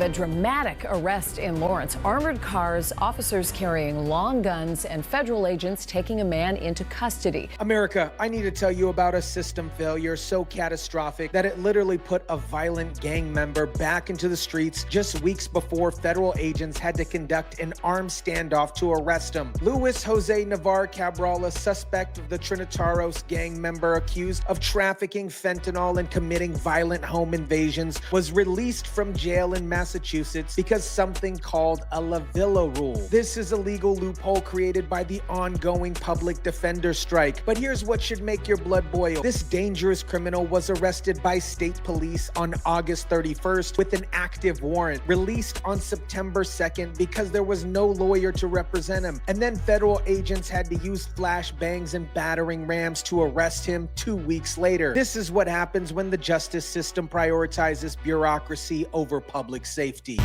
A dramatic arrest in Lawrence. Armored cars, officers carrying long guns, and federal agents taking a man into custody. America, I need to tell you about a system failure so catastrophic that it literally put a violent gang member back into the streets just weeks before federal agents had to conduct an armed standoff to arrest him. Luis Jose Nivar Cabral, a suspect of the Trinitarios gang member accused of trafficking fentanyl and committing violent home invasions, was released from jail in Massachusetts because something called a LaValli rule. This is a legal loophole created by the ongoing public defender strike. But here's what should make your blood boil. This dangerous criminal was arrested by state police on August 31st with an active warrant, released on September 2nd because there was no lawyer to represent him. And then federal agents had to use flashbangs and battering rams to arrest him 2 weeks later. This is what happens when the justice system prioritizes bureaucracy over public safety.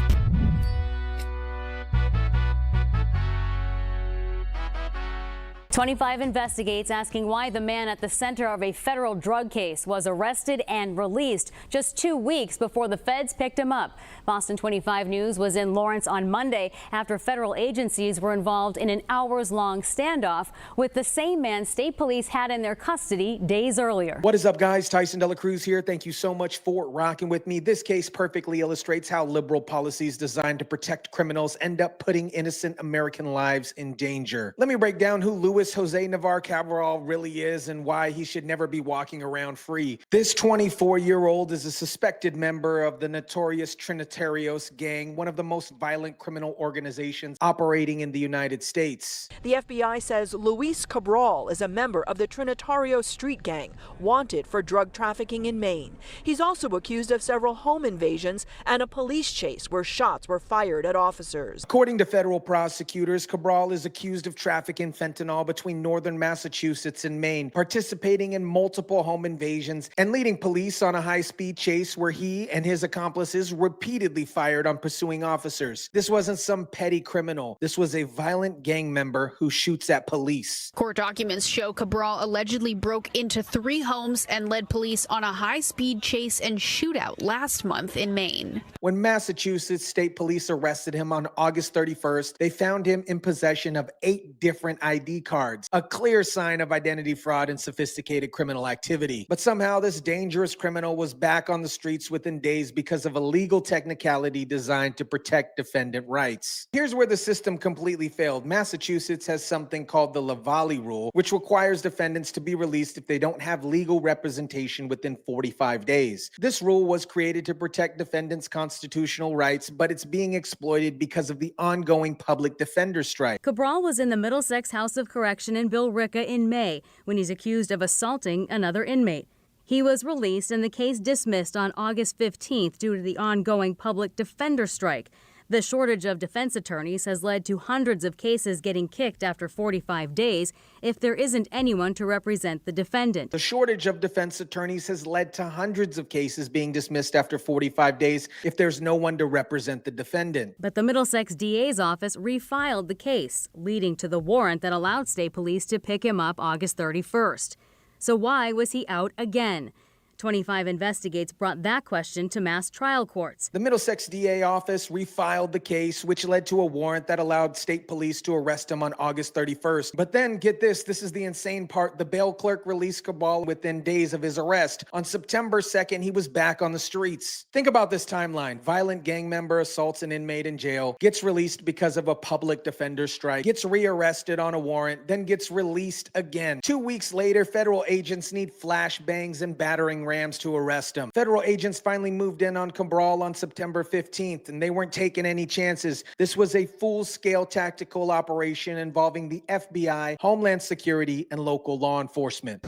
25 investigates, asking why the man at the center of a federal drug case was arrested and released just 2 weeks before the feds picked him up. Boston 25 News was in Lawrence on Monday after federal agencies were involved in an hours-long standoff with the same man state police had in their custody days earlier. What is up, guys? Tyson De La Cruz here. Thank you so much for rocking with me. This case perfectly illustrates how liberal policies designed to protect criminals end up putting innocent American lives in danger. Let me break down who Luis Jose Nivar Cabral really is and why he should never be walking around free. This 24-year-old is a suspected member of the notorious Trinitarios gang, one of the most violent criminal organizations operating in the United States. The FBI says Luis Cabral is a member of the Trinitarios street gang, wanted for drug trafficking in Maine. He's also accused of several home invasions and a police chase where shots were fired at officers. According to federal prosecutors, Cabral is accused of trafficking fentanyl between northern Massachusetts and Maine, participating in multiple home invasions and leading police on a high-speed chase where he and his accomplices repeatedly fired on pursuing officers. This wasn't some petty criminal. This was a violent gang member who shoots at police. Court documents show Cabral allegedly broke into 3 homes and led police on a high-speed chase and shootout last month in Maine. When Massachusetts State Police arrested him on August 31st, they found him in possession of 8 different ID cards. A clear sign of identity fraud and sophisticated criminal activity. But somehow this dangerous criminal was back on the streets within days because of a legal technicality designed to protect defendant rights. Here's where the system completely failed. Massachusetts has something called the LaValli rule, which requires defendants to be released if they don't have legal representation within 45 days. This rule was created to protect defendants' constitutional rights, but it's being exploited because of the ongoing public defender strike. Cabral was in the Middlesex House of Correction in Billerica in May when he's accused of assaulting another inmate. He was released and the case dismissed on August 15th due to the ongoing public defender strike. The shortage of defense attorneys has led to hundreds of cases getting kicked after 45 days if there isn't anyone to represent the defendant. The shortage of defense attorneys has led to hundreds of cases being dismissed after 45 days if there's no one to represent the defendant. But the Middlesex DA's office refiled the case, leading to the warrant that allowed state police to pick him up August 31st. So why was he out again? 25 Investigates brought that question to mass trial courts. The Middlesex DA office refiled the case, which led to a warrant that allowed state police to arrest him on August 31st. But then, get this is the insane part. The bail clerk released Cabral within days of his arrest. On September 2nd, he was back on the streets. Think about this timeline. Violent gang member assaults an inmate in jail, gets released because of a public defender strike, gets rearrested on a warrant, then gets released again. 2 weeks later, federal agents need flashbangs and battering rams to arrest him. Federal agents finally moved in on Cabral on September 15th, and they weren't taking any chances. This was a full-scale tactical operation involving the FBI, Homeland Security, and local law enforcement.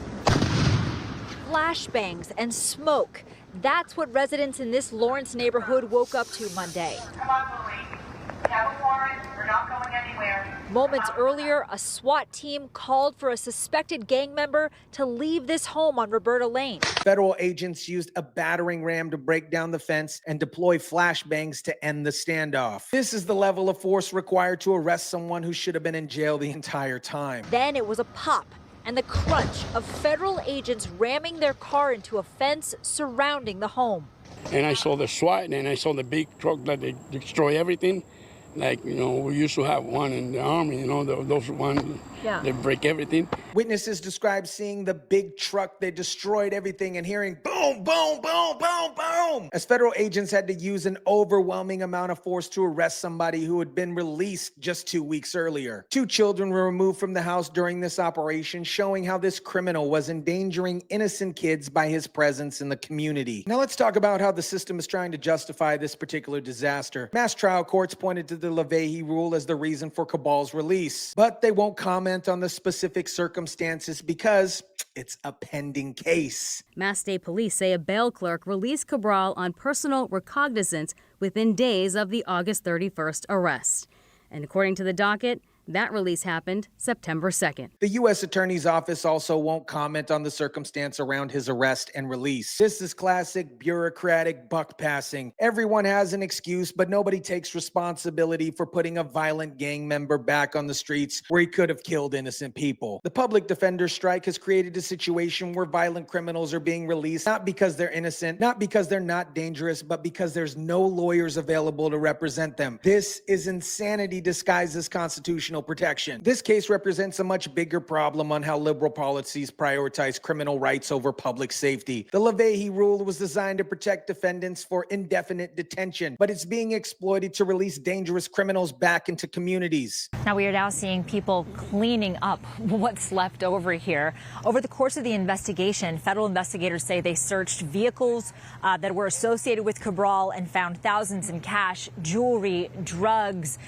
Flashbangs and smoke. That's what residents in this Lawrence neighborhood woke up to Monday. Come on, Lily. We have a warrant. We're not going anywhere. Moments earlier, a SWAT team called for a suspected gang member to leave this home on Roberta Lane. Federal agents used a battering ram to break down the fence and deploy flashbangs to end the standoff. This is the level of force required to arrest someone who should have been in jail the entire time. Then it was a pop and the crunch of federal agents ramming their car into a fence surrounding the home. And I saw the SWAT, and I saw the big truck that they destroy everything. Like, you know, we used to have one in the Army, you know, those ones, they break everything. Witnesses described seeing the big truck that destroyed everything and hearing boom, boom, boom, boom, boom, as federal agents had to use an overwhelming amount of force to arrest somebody who had been released just 2 weeks earlier. 2 children were removed from the house during this operation, showing how this criminal was endangering innocent kids by his presence in the community. Now let's talk about how the system is trying to justify this particular disaster. Mass trial courts pointed to the LaValli rule as the reason for Cabral's release, but they won't comment on the specific circumstances because it's a pending case. Mass State Police say a bail clerk released Cabral on personal recognizance within days of the August 31st arrest. And according to the docket, that release happened September 2nd. The U.S. Attorney's Office also won't comment on the circumstance around his arrest and release. This is classic bureaucratic buck passing. Everyone has an excuse, but nobody takes responsibility for putting a violent gang member back on the streets where he could have killed innocent people. The public defender strike has created a situation where violent criminals are being released, not because they're innocent, not because they're not dangerous, but because there's no lawyers available to represent them. This is insanity disguised as constitutional protection. This case represents a much bigger problem on how liberal policies prioritize criminal rights over public safety. The LaValli rule was designed to protect defendants for indefinite detention, but it's being exploited to release dangerous criminals back into communities. Now we are now seeing people cleaning up what's left over here. Over the course of the investigation, federal investigators say they searched vehicles that were associated with Cabral and found thousands in cash, jewelry, drugs,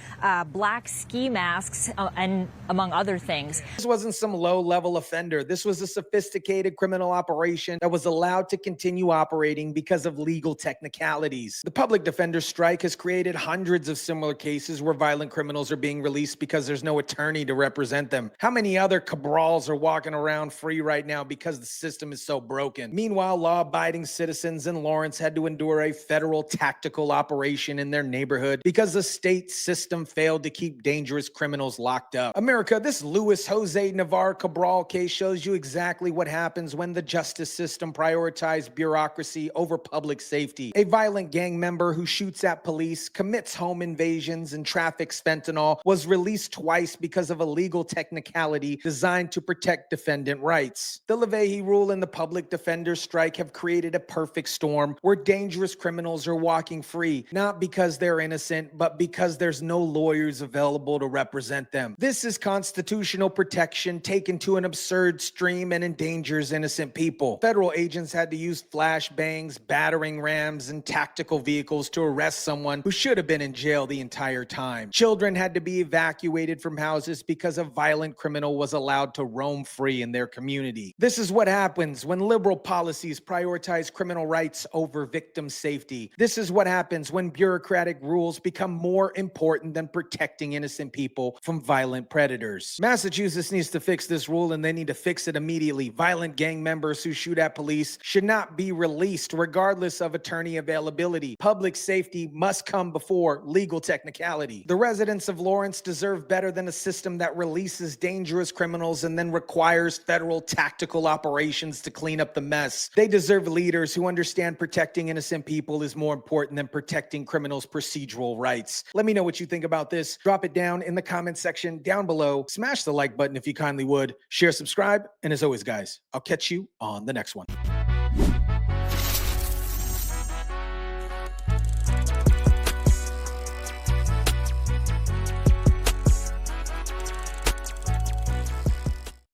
black ski masks, and among other things. This wasn't some low-level offender. This was a sophisticated criminal operation that was allowed to continue operating because of legal technicalities. The public defender strike has created hundreds of similar cases where violent criminals are being released because there's no attorney to represent them. How many other Cabrals are walking around free right now because the system is so broken? Meanwhile, law-abiding citizens in Lawrence had to endure a federal tactical operation in their neighborhood because the state system failed to keep dangerous criminals locked up. America, this Luis Jose Nivar Cabral case shows you exactly what happens when the justice system prioritizes bureaucracy over public safety. A violent gang member who shoots at police, commits home invasions, and traffics fentanyl was released twice because of a legal technicality designed to protect defendant rights. The LaValli rule and the public defender strike have created a perfect storm where dangerous criminals are walking free, not because they're innocent, but because there's no lawyers available to represent them. This is constitutional protection taken to an absurd stream and endangers innocent people. Federal agents had to use flashbangs, battering rams, and tactical vehicles to arrest someone who should have been in jail the entire time. Children had to be evacuated from houses because a violent criminal was allowed to roam free in their community. This is what happens when liberal policies prioritize criminal rights over victim safety. This is what happens when bureaucratic rules become more important than protecting innocent people from violent predators. Massachusetts needs to fix this rule, and they need to fix it immediately. Violent gang members who shoot at police should not be released regardless of attorney availability. Public safety must come before legal technicality. The residents of Lawrence deserve better than a system that releases dangerous criminals and then requires federal tactical operations to clean up the mess. They deserve leaders who understand protecting innocent people is more important than protecting criminals' procedural rights. Let me know what you think about this. Drop it down in the comments section down below. Smash the like button if you kindly would. Share, subscribe, and as always, guys, I'll catch you on the next one.